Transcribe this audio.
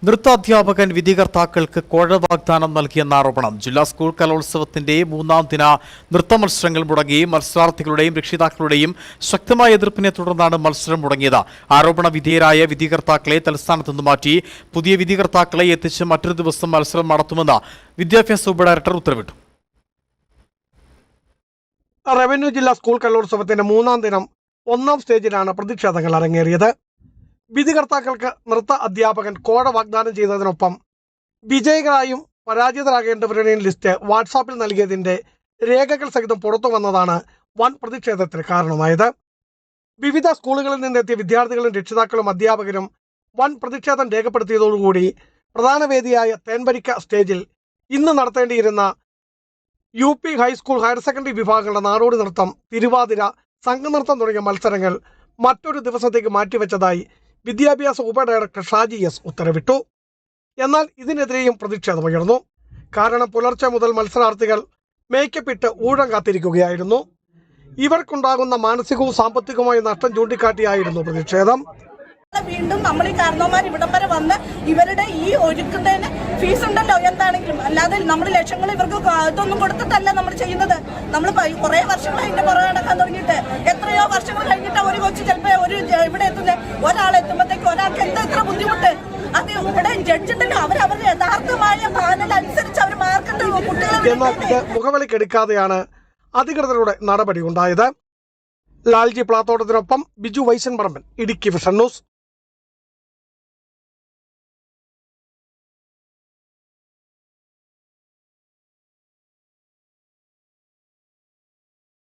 നൃത്താധ്യാപകൻ വിധികർത്താക്കൾക്ക് കോഴ വാഗ്ദാനം നൽകിയെന്ന ആരോപണം. ജില്ലാ സ്കൂൾ കലോത്സവത്തിന്റെ 3ാം ദിന നൃത്ത മത്സരങ്ങൾ മുടങ്ങി. മത്സരാർത്ഥികളുടെയും രക്ഷിതാക്കളുടെയും ശക്തമായ എതിർപ്പിനെ തുടർന്നാണ് മത്സരം മുടങ്ങിയത്. ആരോപണ വിധേയരായ വിധികർത്താക്കളെ തലസ്ഥാനത്ത് നിന്ന് മാറ്റി പുതിയ വിധികർത്താക്കളെ എത്തിച്ച് മറ്റൊരു ദിവസം മത്സരം നടത്തുമെന്ന് വിദ്യാഭ്യാസ ഉപഡയറക്ടർ ഉത്തരവിട്ടു. റവന്യൂ ജില്ലാ സ്കൂൾ കലോത്സവത്തിന്റെ 3ാം ദിനം 1ാം സ്റ്റേജിലാണ് പ്രതിഷേധങ്ങൾ അരങ്ങേറിയത്. വിധികർത്താക്കൾക്ക് നൃത്ത അധ്യാപകൻ കോഴ വാഗ്ദാനം ചെയ്തതിനൊപ്പം വിജയികളായും പരാജിതരാകേണ്ടവരുടെയും ലിസ്റ്റ് വാട്സാപ്പിൽ നൽകിയതിന്റെ രേഖകൾ സഹിതം പുറത്തു വന്നതാണ് വൻ പ്രതിഷേധത്തിന് കാരണമായത്. വിവിധ സ്കൂളുകളിൽ നിന്നെത്തിയ വിദ്യാർത്ഥികളും രക്ഷിതാക്കളും അധ്യാപകരും വൻ പ്രതിഷേധം രേഖപ്പെടുത്തിയതോടുകൂടി പ്രധാന വേദിയായ തേൻവരിക്ക സ്റ്റേജിൽ ഇന്ന് നടത്തേണ്ടിയിരുന്ന UP ഹൈസ്കൂൾ ഹയർ സെക്കൻഡറി വിഭാഗങ്ങളുടെ നാടോടി നൃത്തം, തിരുവാതിര, സംഘനൃത്തം തുടങ്ങിയ മത്സരങ്ങൾ മറ്റൊരു ദിവസത്തേക്ക് മാറ്റിവെച്ചതായി വിദ്യാഭ്യാസ ഉപഡയറക്ടർ ഷാജി S ഉത്തരവിട്ടു. എന്നാൽ ഇതിനെതിരെയും പ്രതിഷേധമുയർന്നു. കാരണം പുലർച്ചെ മുതൽ മത്സരാർത്ഥികൾ മേക്കപ്പ് ഇട്ട് ഊഴം കാത്തിരിക്കുകയായിരുന്നു. ഇവർക്കുണ്ടാകുന്ന മാനസികവും സാമ്പത്തികവുമായ നഷ്ടം ചൂണ്ടിക്കാട്ടിയായിരുന്നു പ്രതിഷേധം. വീണ്ടും നമ്മൾ ഈ കാരണവന്മാർ ഇവിടം വരെ വന്ന് ഇവരുടെ ഈ ഒരുക്കുന്നതിന് ഫീസ് ഉണ്ടല്ലോ എന്താണെങ്കിലും, അല്ലാതെ നമ്മൾ ലക്ഷങ്ങൾ ഇവർക്ക് ഇതൊന്നും കൊടുത്തിട്ടല്ല നമ്മൾ ചെയ്യുന്നത്. നമ്മൾ കുറെ വർഷങ്ങൾ അതിന്റെ പുറകെ നടക്കാൻ തുടങ്ങിയിട്ട് എത്രയോ വർഷങ്ങൾ കഴിഞ്ഞിട്ട് ഒരു കൊച്ചു ചിലപ്പോൾ ഇവിടെ എത്തുന്നത് ഒരാളെത്തുമ്പോഴത്തേക്ക് ഒരാൾക്ക് എത്ര ബുദ്ധിമുട്ട്. അത് ഇവിടെ ജഡ്ജ് ഉണ്ടല്ലോ, അവരുടെ യഥാർത്ഥമായ പാനൽ അനുസരിച്ച് അവർ മാർക്കുണ്ട് കുട്ടികളെ. എന്നാൽ ഇത് മുഖവിലക്കെടുക്കാതെയാണ് അധികൃതരുടെ നടപടി ഉണ്ടായത്. ലാൽജി പ്ലാത്തോട്ടത്തിനൊപ്പം ബിജു വൈശൻ പറമ്പൻ, ഇടുക്കി വിഷൻ ന്യൂസ്.